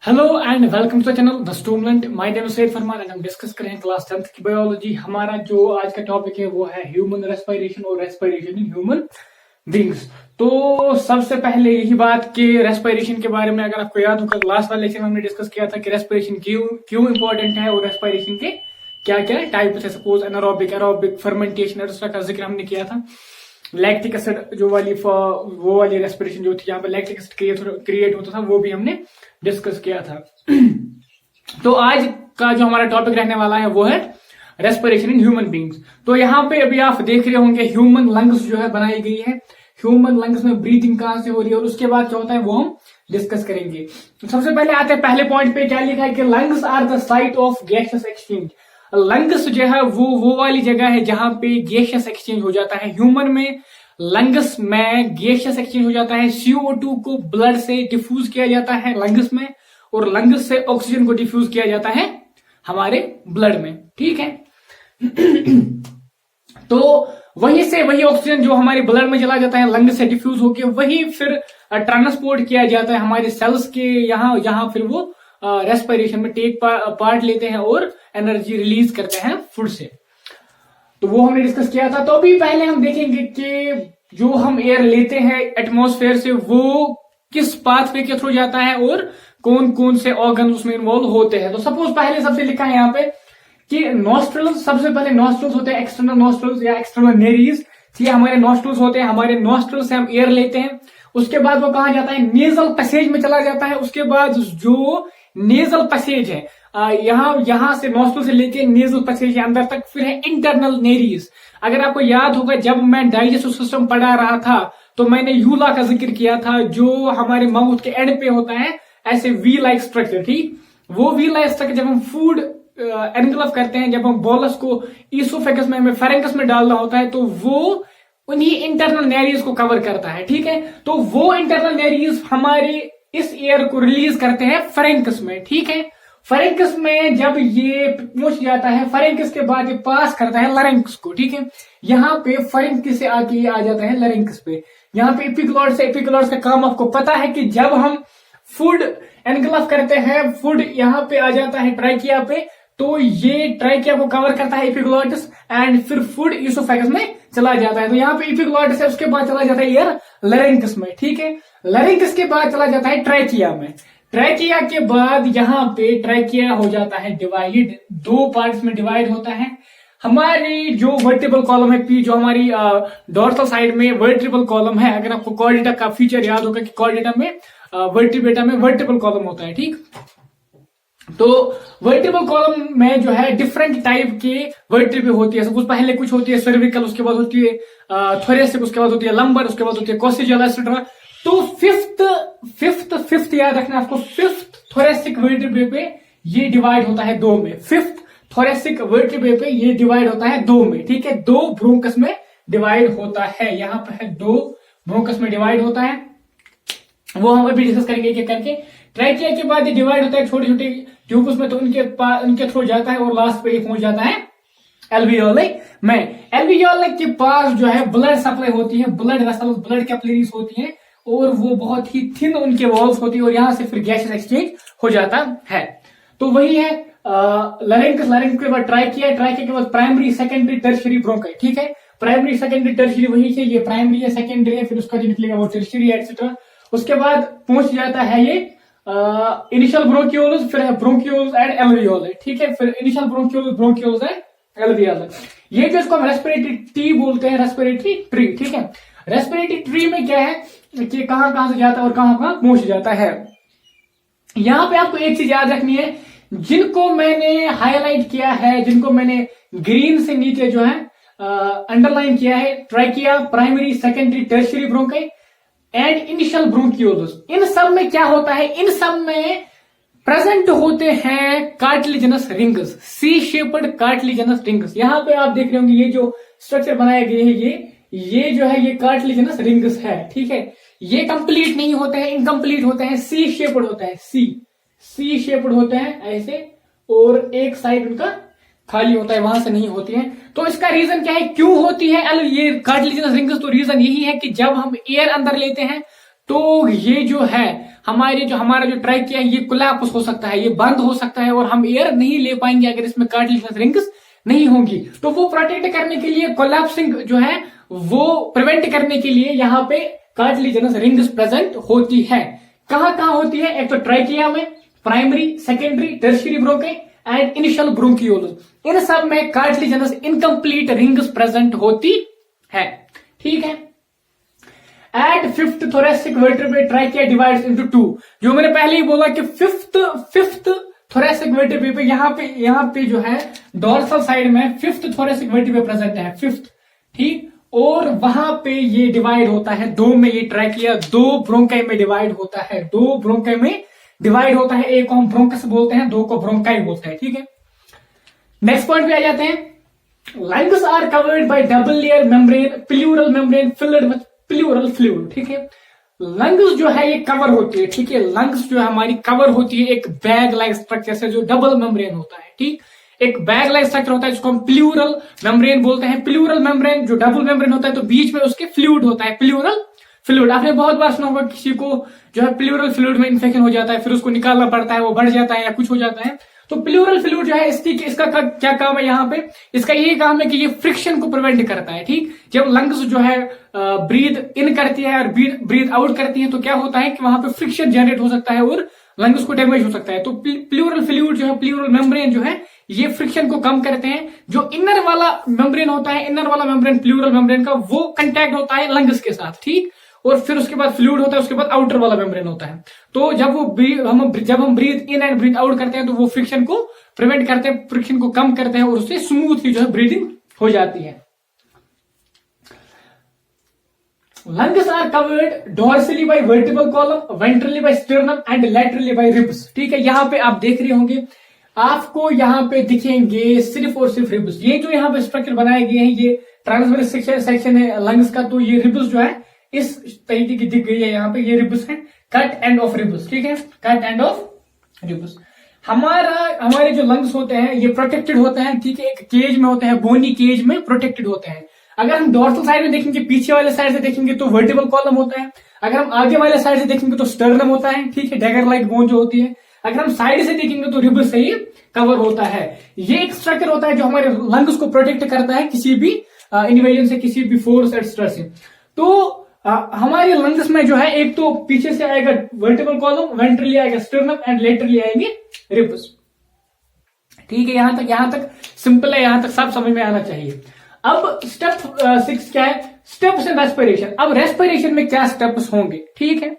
Hello and welcome to the channel the student. My name is Syed Farman and हम discuss करें class 10th की biology. हमारा जो आज का टॉपिक है वो है ह्यूमन रेस्पिरेशन और रेस्पिरेशन इन ह्यूमन बींग्स। तो सबसे पहले यही बात कि रेस्पिरेशन के बारे में अगर आपको याद होगा लास्ट वाले लेक्चर में हमने डिस्कस किया था कि रेस्पिरेशन क्यों इंपॉर्टेंट है और रेस्पिरेशन के क्या क्या टाइप्स है। Suppose anaerobic, aerobic, fermentation etcetera का जिक्र हमने किया था। लैक्टिक एसिड जो वो वाली रेस्पिरेशन जो थी, यहाँ पे लैक्टिक एसिड क्रिएट होता था, वो भी हमने डिस्कस किया था। तो आज का जो हमारा टॉपिक रहने वाला है वो है रेस्पिरेशन इन ह्यूमन बींग्स। तो यहाँ पे अभी आप देख रहे होंगे ह्यूमन लंग्स जो है बनाई गई है। ह्यूमन लंग्स में ब्रीथिंग कहां से हो रही है और उसके बाद क्या होता है वो हम डिस्कस करेंगे। तो सबसे पहले आते हैं पहले पॉइंट पे, क्या लिखा है कि lungs are the site of gaseous exchange. Lungs जो है वो वाली जगह है जहां पे गैसियस एक्सचेंज हो जाता है। ह्यूमन में लंग्स में गैसियस एक्सचेंज हो जाता है। CO2 को ब्लड से डिफ्यूज किया जाता है लंग्स में और लंग्स से ऑक्सीजन को डिफ्यूज किया जाता है हमारे ब्लड में। ठीक है। तो वही ऑक्सीजन जो हमारे ब्लड में चला जाता है लंग से डिफ्यूज होकर वही फिर ट्रांसपोर्ट किया जाता है हमारे सेल्स के यहाँ फिर वो रेस्पिरेशन में टेक पार्ट लेते हैं और एनर्जी रिलीज करते हैं फूड से। तो वो हमने डिस्कस किया था। तो अभी पहले हम देखेंगे कि जो हम एयर लेते हैं एटमॉस्फेयर से वो किस पाथवे के थ्रू जाता है और कौन कौन से ऑर्गन उसमें इन्वॉल्व होते हैं। तो सपोज पहले सबसे लिखा है यहाँ पे कि नॉस्ट्रल्स, सबसे पहले नॉस्ट्रल्स होते हैं एक्सटर्नल नॉस्ट्रल्स या एक्सटर्नल नेरीज। ये हमारे नॉस्ट्रल्स होते हैं, हमारे नॉस्ट्रल से हम एयर लेते हैं। उसके बाद वो कहा जाता है नेजल पैसेज में चला जाता है। उसके बाद जो नेजल पैसेज है यहां से नॉस्ट्रल से लेके नेजल पैसेज के अंदर तक फिर है इंटरनल नेरीज। अगर आपको याद होगा जब मैं डाइजेस्टिव सिस्टम पढ़ा रहा था तो मैंने यूला का जिक्र किया था जो हमारे माउथ के एंड पे होता है ऐसे वी लाइक स्ट्रक्चर। ठीक, वो वी लाइक स्ट्रक्चर जब हम फूड एनगल्फ करते हैं, जब हम बोलस को ईसोफेगस में हमें फेरेंगस में डालना होता है तो वो उन्हीं इंटरनल नेरीज को कवर करता है। ठीक है, तो वो इंटरनल नेरीज हमारे इस एयर को रिलीज करते हैं फेरेंगस में। ठीक है, फेरेंगस में जब ये पहुंच जाता है, फेरेंगस के बाद ये पास करता है लरेंक्स को। ठीक है, यहाँ पे फेरेंगस से आके ये आ जाता है लरेंक्स पे। यहाँ पे एपिग्लॉट्स से, एपिग्लॉट्स का काम आपको पता है कि जब हम फूड एनगल्फ करते हैं, फूड यहाँ पे आ जाता है ट्राइकिया पे, तो ये ट्राइकिया को कवर करता है एपिग्लॉट्स एंड फिर फूड ईसोफेगस में चला जाता है। तो यहाँ पे एपिग्लॉट्स है, उसके बाद चला जाता है एयर लरेंक्स में। ठीक है, लरेंक्स के बाद चला जाता है ट्राइकिया में। ट्राइकिया के बाद यहाँ पे ट्राइकिया हो जाता है डिवाइड, दो पार्ट्स में डिवाइड होता है। हमारी जो वर्टिब्रल कॉलम है पी, जो हमारी डोर्सल साइड में वर्टिब्रल कॉलम है, अगर आपको कॉर्डेटा का फीचर याद होगा कि कॉर्डेटा में वर्टिब्रेटा में वर्टिब्रल कॉलम होता है। ठीक, तो वर्टिब्रल कॉलम में जो है डिफरेंट टाइप के वर्टिब्रे होती है। सपोज पहले कुछ होती है सर्विकल, उसके बाद होती है थोरेसिक, उसके बाद होती है लंबर, उसके बाद होती है कोसिजल एक्सेट्रा। तो फिफ्थ याद रखना आपको, फिफ्थ थोरेसिक वर्टिब्रे पे ये डिवाइड होता है दो में। फिफ्थ थोरेसिक वर्टिब्रे पे ये डिवाइड होता है दो में। ठीक है, दो ब्रोंकस में डिवाइड होता है। यहाँ पे है दो ब्रोंकस में डिवाइड होता है, वो हम अभी डिस्कस करेंगे एक करके। ट्राइकिया के बाद ये डिवाइड होता है छोटे छोटे ट्यूब्स में, तो उनके थ्रू जाता है और लास्ट पे ये पहुंच जाता है एल्वियोले में। एल्वियोले के पास जो है ब्लड सप्लाई होती है, ब्लड वेसल्स, ब्लड कैपिलरीज होती है और वो बहुत ही थिन उनके वॉल्स होती है और यहां से फिर गैसेस एक्सचेंज हो जाता है। तो वही है लरेंक्स, लरेंक्स के बाद ट्राइकिया, ट्राइकिया के बाद प्राइमरी, सेकेंडरी, टर्शियरी ब्रोंकाई। ठीक है, प्राइमरी, सेकेंडरी, टर्शियरी वही है, ये प्राइमरी है, सेकेंडरी है, फिर उसका जो निकलेगा वो टर्शियरी एक्सेट्रा। उसके बाद पहुंच जाता है ये इनिशियल ब्रोंकियोल्स, फिर है ब्रोंकियोल्स एंड एल्वियोले। ठीक है, फिर इनिशियल ब्रोंकियोल्स एंड एल्वियोले। ये जो इसको हम रेस्पिरेटरी ट्री बोलते हैं, रेस्पिरेटरी ट्री। ठीक है, रेस्पिरेटरी ट्री में क्या है कि कहां से जाता है और कहां पहुंच जाता है। यहां पे आपको एक चीज याद रखनी है, जिनको मैंने हाईलाइट किया है, जिनको मैंने ग्रीन से नीचे जो है अंडरलाइन किया है, trachea, primary, secondary, tertiary bronchi and initial bronchioles, इन सब में क्या होता है, इन सब में प्रेजेंट होते हैं cartilaginous rings, C shaped cartilaginous rings. यहां पे आप देख रहे होंगे ये जो स्ट्रक्चर बनाया गया है ये जो है ये कार्टिलेजिनस रिंग्स है। ठीक है, ये कंप्लीट नहीं होते हैं, इनकम्प्लीट होते हैं, सी शेप्ड होता है, सी शेप्ड होते हैं ऐसे, और एक साइड उनका खाली होता है, वहां से नहीं होती है। तो इसका रीजन क्या है, क्यों होती है ये कार्टिलेजिनस रिंग्स? तो रीजन यही है कि जब हम एयर अंदर लेते हैं तो ये जो है हमारा जो ट्रैकिया है ये कोलैप्स हो सकता है, ये बंद हो सकता है और हम एयर नहीं ले पाएंगे अगर इसमें कार्टिलेजिनस रिंग्स नहीं होंगी। तो वो प्रोटेक्ट करने के लिए, कोलैप्सिंग जो है वो प्रिवेंट करने के लिए यहाँ पे कार्टिलेजिनस रिंग्स प्रेजेंट होती है। कहां कहां होती है? एक तो ट्रैकिया में, primary, secondary, tertiary bronchi and initial bronchioles, इन सब में कार्टिलेजिनस इनकम्प्लीट रिंग्स प्रेजेंट होती है। ठीक है। At fifth thoracic vertebrae trachea divides into two. जो मैंने पहले ही बोला कि फिफ्थ थोरेसिक वर्टेब्रे पे यहाँ पे जो है डोर्सल साइड में फिफ्थ थोरेसिक वर्टेब्रे प्रेजेंट है, फिफ्थ। ठीक। और वहां पे ये डिवाइड होता है दो में, ये ट्रैकिया दो ब्रोंकाई में डिवाइड होता है, दो ब्रोंकाई में डिवाइड होता है। एक को हम ब्रोंकस बोलते हैं, दो को ब्रोंकाई बोलते हैं। ठीक है। नेक्स्ट पॉइंट पे आ जाते हैं। Lungs are covered by double layer membrane, pleural membrane filled with pleural fluid. ठीक है। लंग्स जो है ये कवर होती है। ठीक है। लंग्स जो है हमारी कवर होती है एक बैग लाइक स्ट्रक्चर से जो डबल मेम्ब्रेन होता है। ठीक। एक बैग लाइक स्ट्रक्चर होता है जिसको हम प्लूरल मेम्ब्रेन बोलते हैं। प्लूरल मेम्ब्रेन जो डबल मेम्ब्रेन होता है तो बीच में उसके फ्लूइड होता है, प्लूरल फ्लूइड। आपने बहुत बार सुना होगा किसी को जो है प्लूरल फ्लूइड में इन्फेक्शन हो जाता है, फिर उसको निकालना पड़ता है, वो बढ़ जाता है या कुछ हो जाता है। तो प्लूरल फ्लूइड जो है इसका क्या काम है यहाँ पे? इसका ये काम है कि ये फ्रिक्शन को प्रिवेंट करता है। ठीक। जब लंग्स जो है ब्रीथ इन करती है और ब्रीथ आउट करती है तो क्या होता है कि वहां पे फ्रिक्शन जनरेट हो सकता है और लंग्स को डैमेज हो सकता है। तो प्लूरल फ्लूइड जो है, प्लूरल मेम्ब्रेन जो है, ये फ्रिक्शन को कम करते हैं। जो इनर वाला मेम्ब्रेन होता है, इनर वाला मेम्ब्रेन प्लूरल मेम्ब्रेन का, वो कंटैक्ट होता है लंग्स के साथ। ठीक। और फिर उसके बाद फ्लूइड होता है, उसके बाद आउटर वाला मेम्ब्रेन होता है। तो जब हम breathe in and breathe out करते हैं तो वो फ्रिक्शन को प्रिवेंट करते हैं, फ्रिक्शन को कम करते हैं और उससे स्मूथली जो है ब्रीदिंग हो जाती है। Lungs are covered dorsally by vertebral column, ventrally by sternum and laterally by ribs. ठीक है। यहाँ पे आप देख रहे होंगे, आपको यहाँ पे दिखेंगे सिर्फ और सिर्फ रिब्स। ये जो यहाँ पे स्ट्रक्चर बनाए गए हैं ये ट्रांसवर्स सेक्शन है लंग्स का। तो ये रिब्स जो है इस तरीके की दिख गई है, यहाँ पे ये रिब्स है, कट एंड ऑफ रिब्स। ठीक है। Cut end of ribs. हमारे जो लंग्स होते हैं ये प्रोटेक्टेड होते हैं। ठीक है। एक केज में होते हैं, बोनी केज में प्रोटेक्टेड होते हैं। अगर हम डोर्सल साइड में देखेंगे, पीछे वाले साइड से देखेंगे तो वर्टिब्रल कॉलम होता है। अगर हम आगे वाले साइड से देखेंगे तो स्टर्नम होता है। ठीक है। डैगर लाइक बोन जो होती है। अगर हम साइड से देखेंगे तो रिब्स से ही कवर होता है। ये एक स्ट्रक्चर होता है जो हमारे लंग्स को प्रोटेक्ट करता है किसी भी इन्वेजन से, किसी भी फोर्स एक्स्ट्रा से। तो हमारे लंग्स में जो है एक तो पीछे से आएगा वर्टिब्रल कॉलम, वेंट्रली आएगा स्टर्नम एंड लेटरली आएंगे रिब्स। ठीक है। यहां तक सिंपल है, यहां तक सब समझ में आना चाहिए। अब स्टेप 6 क्या है? Steps in respiration. अब रेस्पिरेशन में क्या स्टेप्स होंगे? ठीक है।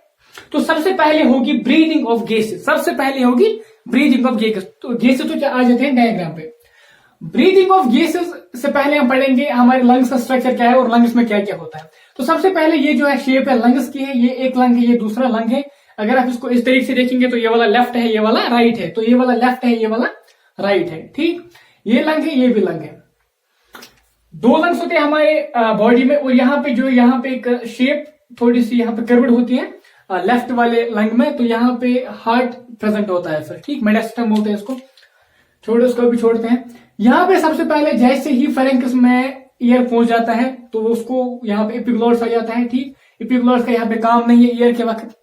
तो सबसे पहले होगी ब्रीदिंग ऑफ गैसेस। सबसे पहले होगी ब्रीदिंग ऑफ गैसेस। तो गैसेस तो आ जाते हैं डायग्राम पे। ब्रीदिंग ऑफ गैसेस से पहले हम पढ़ेंगे हमारे लंग्स का स्ट्रक्चर क्या है और लंग्स में क्या क्या होता है। तो सबसे पहले ये जो है शेप है लंग्स की है, ये एक लंग है, ये दूसरा लंग है। अगर आप इसको इस तरीके से देखेंगे तो ये वाला लेफ्ट है, ये वाला राइट है। तो ये वाला लेफ्ट है, ये वाला राइट है। ठीक। ये लंग है, ये भी लंग है। दो लंग्स होते हैं हमारे बॉडी में और यहाँ पे एक शेप थोड़ी सी यहाँ पे कर्व्ड होती है लेफ्ट वाले लंग में। तो यहाँ पे हार्ट प्रेजेंट होता है फिर। ठीक। मेडिस्टम बोलते हैं इसको। छोड़ो, उसको भी छोड़ते हैं। यहाँ पे सबसे पहले जैसे ही फेरेंक्स में ईयर पहुंच जाता है तो उसको यहाँ पे एपिग्लॉट्स आ जाता है। ठीक। एपिग्लॉट्स का यहाँ पे काम नहीं है ईयर के वक्त,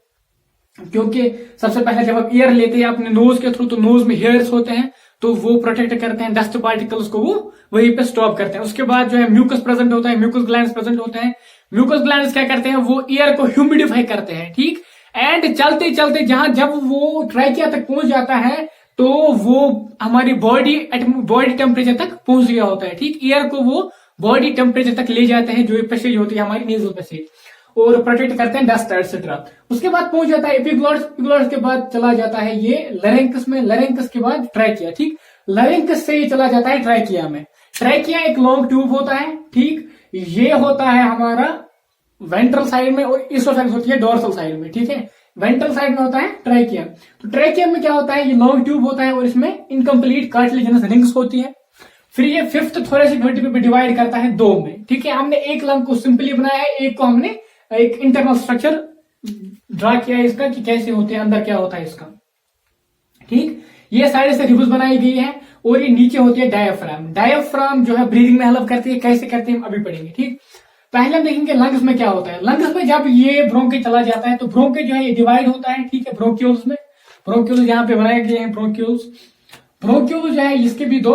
क्योंकि सबसे पहले जब आप ईयर लेते हैं अपने नोज के थ्रू तो नोज में हेयर्स होते हैं तो वो प्रोटेक्ट करते हैं डस्ट पार्टिकल्स को, वो वहीं पे स्टॉप करते हैं। उसके बाद जो है म्यूकस प्रेजेंट होता है, म्यूकस ग्लैंड्स प्रेजेंट होते हैं। म्यूकस ग्लैंड्स क्या करते हैं? वो ईयर को ह्यूमिडिफाई करते हैं। ठीक। एंड चलते चलते जब वो ट्रैकिया तक पहुंच जाता है तो वो हमारी बॉडी टेम्परेचर तक पहुंच गया होता है। ठीक। ईयर को वो बॉडी टेम्परेचर तक ले जाते हैं, जो पैसेज होती है हमारी नेजल पैसेज, और प्रोटेक्ट करते हैं डस्ट एक्सेट्रा। उसके बाद पहुंच जाता है एपिग्लॉट्स। एपिग्लॉट्स के बाद चला जाता है ये लैरिंक्स में, लैरिंक्स के बाद ट्रैकिया। ठीक। लैरिंक्स से ये चला जाता है ट्रैकिया में। ट्रैकिया एक लॉन्ग ट्यूब होता है। ठीक। ये होता है हमारा वेंट्रल साइड में और इसोफेगस होती है डोर्सल साइड में। ठीक है। वेंट्रल साइड में होता है ट्रैकिया। तो ट्रैकिया में क्या होता है? ये लॉन्ग ट्यूब होता है और इसमें इनकम्प्लीट कार्टिलेजिनस रिंग्स होती है। फिर ये फिफ्थ थोरेसिक वर्टिब्रे पे डिवाइड करता है दो में। ठीक है। हमने एक लंग को सिंपली बनाया है, एक को हमने एक इंटरनल स्ट्रक्चर ड्रा किया है इसका कि कैसे होते हैं, अंदर क्या होता है इसका। ठीक। ये साइड से रिब्स बनाई गई है और ये नीचे होती है डायफ्राम। डायफ्राम जो है ब्रीदिंग में हेल्प करती है। कैसे करते हैं हम अभी पढ़ेंगे। ठीक। पहले हम देखेंगे लंग्स में क्या होता है। लंग्स में जब ये ब्रोंके चला जाता है तो ब्रोंके जो है ये डिवाइड होता है, ठीक है, ब्रोंक्यूल्स में। ब्रोंक्यूल्स यहाँ पे बनाए गए हैं ब्रोंक्यूल्स। ब्रोंक्यूल जो है इसके भी दो,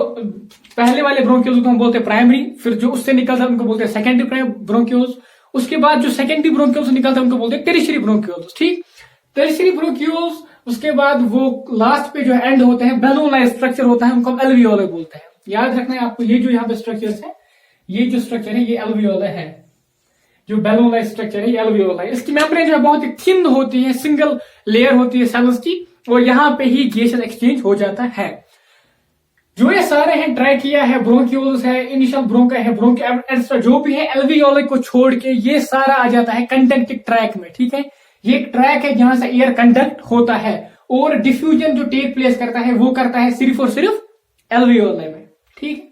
पहले वाले ब्रोंक्यूल्स को हम बोलते हैं प्राइमरी, फिर जो उससे निकलता है उनको बोलते हैं सेकेंडरी ब्रोंक्यूल्स। उसके बाद जो सेकेंडरी ब्रोंक्यूल्स निकलता है उनको बोलते हैं टेरिशरी ब्रोंक्यूल्स, ठीक। टेरिशरी ब्रोंक्यूल्स, उसके बाद वो लास्ट पे जो एंड होते हैं बैलून लाइक स्ट्रक्चर होता है, उनको हम एल्वियोले बोलते हैं। याद रखना है आपको, ये जो यहाँ पे स्ट्रक्चर है, ये जो स्ट्रक्चर है ये एल्वियोले है, जो बैलून लाइक स्ट्रक्चर है ये एल्वियोले है। इसकी मेम्ब्रेन जो है बहुत ही थिन होती है, सिंगल लेयर होती है सेल्स की, और यहाँ पे ही गैसेस एक्सचेंज हो जाता है। जो ये सारे हैं, ट्रैकिया है, ब्रोंक्यूल्स है, इनिशियल ब्रोंका है, ब्रोंका, जो भी है एल्वियोले को छोड़ के ये सारा आ जाता है कंडक्टिंग ट्रैक में, ठीक है। ये एक ट्रैक है जहां से एयर कंडक्ट होता है, और डिफ्यूजन जो टेक प्लेस करता है वो करता है सिर्फ और सिर्फ एल्वियोले में, ठीक।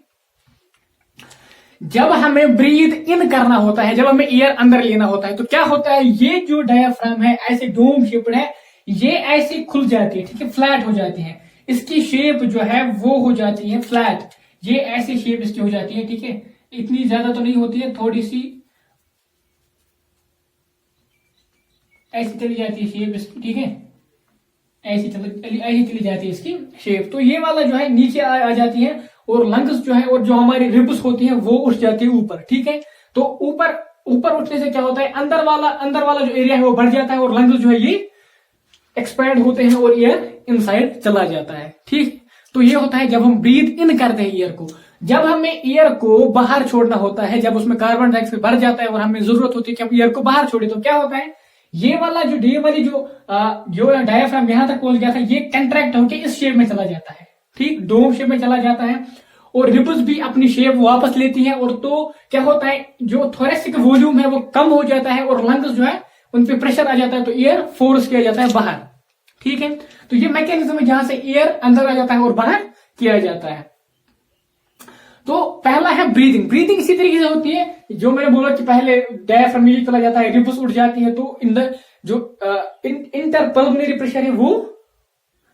जब हमें ब्रीथ इन करना होता है, जब हमें एयर अंदर लेना होता है, तो क्या होता है, ये जो डायफ्राम है ऐसे डोम शेप्ड है, ये ऐसे खुल जाती है, ठीक है, फ्लैट हो जाती है। इसकी शेप जो है वो हो जाती है फ्लैट, ये ऐसी शेप इसकी हो जाती है, ठीक है। इतनी ज्यादा तो नहीं होती है, थोड़ी सी ऐसी चली जाती है शेप इसकी, ठीक है, ऐसी चली जाती है इसकी शेप। तो ये वाला जो है नीचे आ जाती है, और लंग्स जो है और जो हमारी रिब्स होती है वो उठ जाती है ऊपर, ठीक है। तो ऊपर उठने से क्या होता है, अंदर वाला जो एरिया है वो बढ़ जाता है, और लंग्स जो है ये एक्सपैंड होते हैं और एयर इनसाइड चला जाता है, ठीक। तो ये होता है जब हम ब्रीथ इन करते हैं एयर को। जब हमें एयर को बाहर छोड़ना होता है, जब उसमें कार्बन डाइऑक्साइड भर जाता है और हमें जरूरत होती है कि हम एयर को बाहर छोड़े, तो क्या होता है, ये वाला जो डायफ्राम यहां तक पहुंच गया था, ये कंट्रैक्ट होकर इस शेप में चला जाता है, ठीक, डोम शेप में चला जाता है, और रिब्स भी अपनी शेप वापस लेती है। और तो क्या होता है, जो थोरेसिक वॉल्यूम है वो कम हो जाता है, और लंग्स जो है उन पे प्रेशर आ जाता है, तो एयर फोर्स किया जाता है बाहर, ठीक है। तो ये मैकेनिज्म है जहां से एयर अंदर आ जाता है और बाहर किया जाता है। तो पहला है ब्रीदिंग। ब्रीदिंग इसी तरीके से होती है, जो मैंने बोला कि पहले डायफ्राम नीचे चला जाता है, रिब्स उठ जाती है, तो इंटरपल्मोनरी प्रेशर है वो,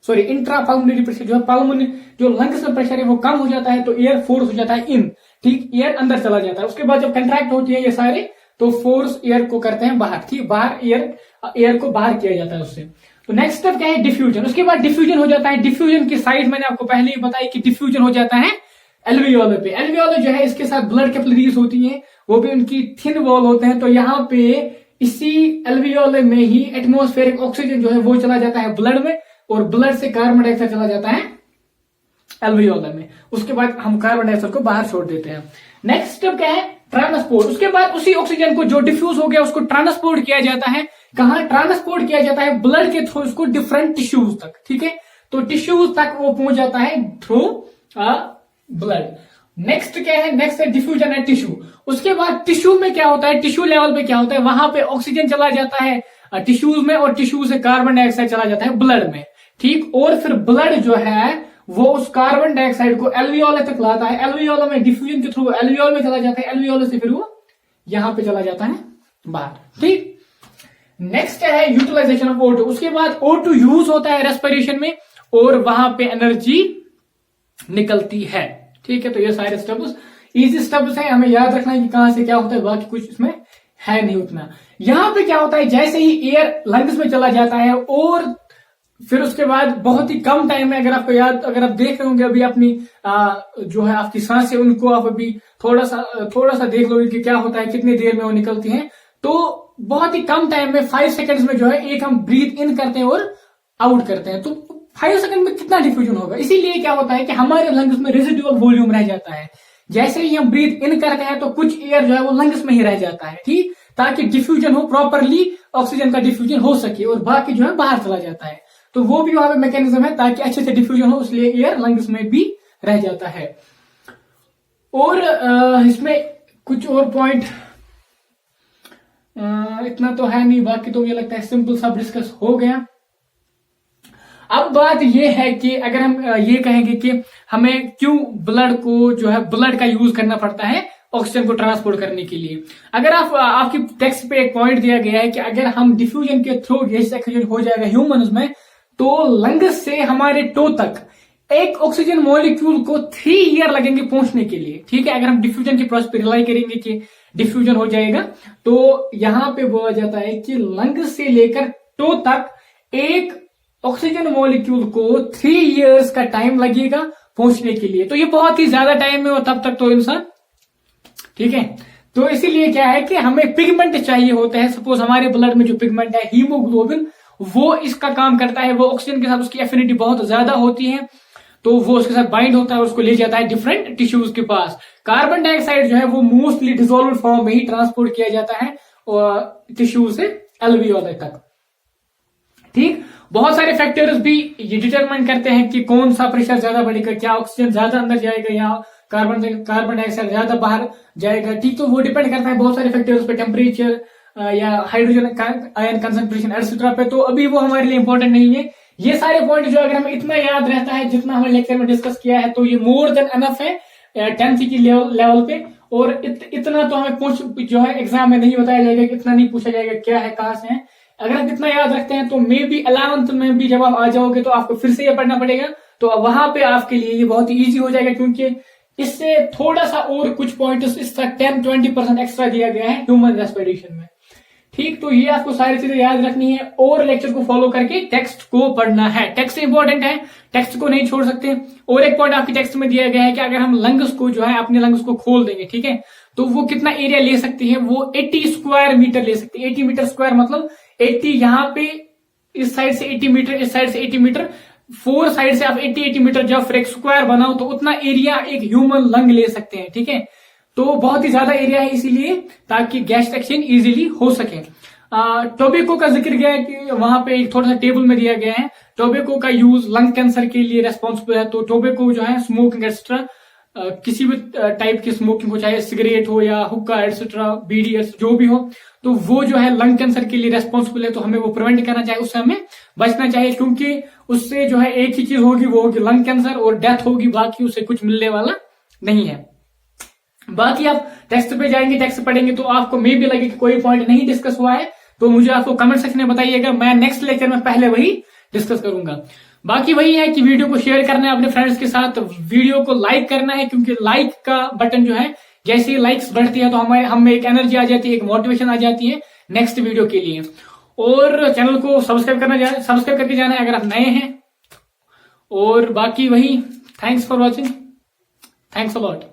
सॉरी इंट्रापल्मोनरी प्रेशर जो है पल्मोनरी, जो लंग्स का प्रेशर है वो कम हो जाता है, तो एयर फोर्स हो जाता है इन, ठीक, एयर अंदर चला जाता है। उसके बाद जब कंट्रैक्ट होती है ये सारे, तो फोर्स एयर को करते हैं बाहर, ठीक, बाहर एयर को बाहर किया जाता है उससे। तो नेक्स्ट स्टेप क्या है, डिफ्यूजन। उसके बाद डिफ्यूजन हो जाता है। डिफ्यूजन की साइड मैंने आपको पहले ही बताया कि डिफ्यूजन हो जाता है एल्वियोले पे। एल्वियोले जो है इसके साथ ब्लड कैपिलरीज होती हैं, वो भी उनकी थिन वॉल होते हैं, तो यहाँ पे इसी एल्वियोले में ही एटमॉस्फेरिक ऑक्सीजन जो है वो चला जाता है ब्लड में, और ब्लड से कार्बन डाइऑक्साइड चला जाता है एल्वियोले में। उसके बाद हम कार्बन डाइऑक्साइड को बाहर छोड़ देते हैं। नेक्स्ट स्टेप क्या है, ट्रांसपोर्ट। उसके बाद उसी ऑक्सीजन को जो डिफ्यूज हो गया उसको ट्रांसपोर्ट किया जाता है। कहां ट्रांसपोर्ट किया जाता है, ब्लड के थ्रू उसको डिफरेंट टिश्यूज तक, ठीक है। तो टिश्यूज तक वो पहुंच जाता है थ्रू ब्लड। नेक्स्ट क्या है, नेक्स्ट है डिफ्यूजन एट टिश्यू। उसके बाद टिश्यू में क्या होता है, टिश्यू लेवल पे क्या होता है, वहां पे ऑक्सीजन चला जाता है टिश्यूज में, और टिश्यू से कार्बन डाइऑक्साइड चला जाता है ब्लड में, ठीक। और फिर ब्लड जो है वो उस कार्बन डाइऑक्साइड को एल्वियोले तक लाता है। एल्वियोले में डिफ्यूजन के थ्रू एल्वियोले में चला जाता है, एल्वियोले से फिर वो यहां पे चला जाता है बाहर, ठीक। नेक्स्ट है यूटिलाइजेशन ऑफ O2। उसके बाद O2 यूज होता है रेस्पिरेशन में, और वहां पे एनर्जी निकलती है, ठीक है। तो ये सारे स्टेप्स इजी स्टेप्स हैं, हमें याद रखना है कि कहां से क्या होता है, बाकी कुछ इसमें है नहीं उतना। यहां पे क्या होता है, जैसे ही एयर लंग्स में चला जाता है, और फिर उसके बाद बहुत ही कम टाइम में, अगर आप देख रहे होंगे अभी अपनी जो है आपकी सांसें, उनको आप अभी थोड़ा सा देख लोगे कि क्या होता है, कितनी देर में वो निकलती हैं। तो बहुत ही कम टाइम में 5 सेकंड्स में जो है एक हम ब्रीथ इन करते हैं और आउट करते हैं। तो 5 सेकंड में कितना डिफ्यूजन होगा, इसीलिए क्या होता है कि हमारे लंग्स में रेजिडुअल वॉल्यूम रह जाता है। जैसे ही हम ब्रीथ इन करते हैं तो कुछ एयर जो है वो लंग्स में ही रह जाता है, ठीक, ताकि डिफ्यूजन हो, प्रॉपरली ऑक्सीजन का डिफ्यूजन हो सके, और बाकी जो है बाहर चला जाता है। तो वो भी वहां पे मैकेनिज्म है ताकि अच्छे से डिफ्यूजन हो, इसलिए एयर लंग्स में भी रह जाता है। और इसमें कुछ और पॉइंट इतना तो है नहीं, बाकी तो मुझे लगता है सिंपल सब डिस्कस हो गया। अब बात ये है कि अगर हम ये कहेंगे कि हमें क्यों ब्लड को जो है ब्लड का यूज करना पड़ता है ऑक्सीजन को ट्रांसपोर्ट करने के लिए। अगर आपकी टेक्स्ट पे एक पॉइंट दिया गया है कि अगर हम डिफ्यूजन के थ्रू गैस एक्सचेंज हो जाएगा ह्यूमंस में, तो लंग्स से हमारे टो तक एक ऑक्सीजन मॉलिक्यूल को 3 ईयर लगेंगे पहुंचने के लिए, ठीक है। अगर हम डिफ्यूजन के प्रोसेस पे रिलाई करेंगे कि डिफ्यूजन हो जाएगा। तो यहां पे बोला जाता है कि लंग से लेकर टो तक एक ऑक्सीजन मॉलिक्यूल को 3 इयर्स का टाइम लगेगा पहुंचने के लिए। तो ये बहुत ही ज्यादा टाइम है और तब तक तो इंसान, ठीक है। तो इसीलिए क्या है कि हमें पिगमेंट चाहिए होता है। सपोज हमारे ब्लड में जो पिगमेंट है हीमोग्लोबिन, वो इसका काम करता है, वो ऑक्सीजन के साथ उसकी एफिनिटी बहुत ज्यादा होती है, तो वो उसके साथ बाइंड होता है और उसको ले जाता है डिफरेंट टिश्यूज के पास। कार्बन डाइऑक्साइड जो है वो मोस्टली डिसॉल्व फॉर्म में ही ट्रांसपोर्ट किया जाता है टिश्यू से एल्वियोलाई तक, ठीक। बहुत सारे फैक्टर्स भी ये डिटरमाइन करते हैं कि कौन सा प्रेशर ज्यादा बढ़ेगा, क्या ऑक्सीजन ज्यादा अंदर जाएगा या कार्बन डाइऑक्साइड ज्यादा बाहर जाएगा, ठीक। तो वो डिपेंड करता है बहुत सारे फैक्टर्स पे, टेम्परेचर या हाइड्रोजन आयन कंसंट्रेशन एटसेट्रा पे। तो अभी वो हमारे लिए इंपॉर्टेंट नहीं है। ये सारे पॉइंट जो अगर हमें इतना याद रहता है जितना हमने लेक्चर में डिस्कस किया है, तो ये मोर देन एनफ है 10th की लेवल पे। और इतना तो हमें कुछ जो है एग्जाम में नहीं बताया जाएगा, इतना नहीं पूछा जाएगा क्या है कहां से है। अगर आप इतना याद रखते हैं तो मे बी 11th में भी जब आप आ जाओगे तो आपको फिर से ये पढ़ना पड़ेगा, तो वहां पे आपके लिए ये बहुत ही ईजी हो जाएगा, क्योंकि इससे थोड़ा सा और कुछ पॉइंट्स इसका 10-20% एक्स्ट्रा दिया गया है ह्यूमन रेस्पिरेशन में, ठीक। तो ये आपको सारी चीजें याद रखनी है और लेक्चर को फॉलो करके टेक्स्ट को पढ़ना है। टेक्स्ट इंपॉर्टेंट है, टेक्स्ट को नहीं छोड़ सकते। और एक पॉइंट आपकी टेक्स्ट में दिया गया है कि अगर हम लंग्स को जो है अपने लंग्स को खोल देंगे, ठीक है, तो वो कितना एरिया ले सकती है, वो 80 स्क्वायर मीटर ले सकती है। 80 मीटर स्क्वायर मतलब 80 यहाँ पे इस साइड से 80 मीटर, इस साइड से 80 मीटर, 4 साइड से आप 80 मीटर जब फिर एक स्क्वायर बनाओ तो उतना एरिया एक ह्यूमन लंग ले सकते हैं, ठीक है। तो बहुत ही ज्यादा एरिया है इसीलिए, ताकि गैस एक्सचेंज इजीली हो सके। टोबैको का जिक्र गया है कि वहां पे एक थोड़ा सा टेबल में दिया गया है, टोबैको का यूज लंग कैंसर के लिए रेस्पॉन्सिबल है। तो टोबैको जो है स्मोकिंग एक्स्ट्रा, किसी भी टाइप की स्मोकिंग हो, चाहे सिगरेट हो या हुक्का एक्सेट्रा, बीड़ी जो भी हो, तो वो जो है लंग कैंसर के लिए रेस्पॉन्सिबल है। तो हमें वो प्रिवेंट करना चाहिए, उससे हमें बचना चाहिए, क्योंकि उससे जो है एक ही चीज होगी, वो होगी लंग कैंसर और डेथ होगी, बाकी उससे कुछ मिलने वाला नहीं है। बाकी आप टेक्स्ट पे जाएंगे, टेक्स्ट पढ़ेंगे तो आपको मे भी लगे कि कोई पॉइंट नहीं डिस्कस हुआ है, तो मुझे आपको कमेंट सेक्शन में बताइएगा, मैं नेक्स्ट लेक्चर में पहले वही डिस्कस करूंगा। बाकी वही है कि वीडियो को शेयर करना है अपने फ्रेंड्स के साथ, वीडियो को लाइक करना है, क्योंकि लाइक का बटन जो है, जैसे ही लाइक्स बढ़ती है तो हम में एक एनर्जी आ जाती है, एक मोटिवेशन आ जाती है नेक्स्ट वीडियो के लिए। और चैनल को सब्सक्राइब करके जाना है अगर आप नए हैं। और बाकी वही, thanks for watching, thanks a lot.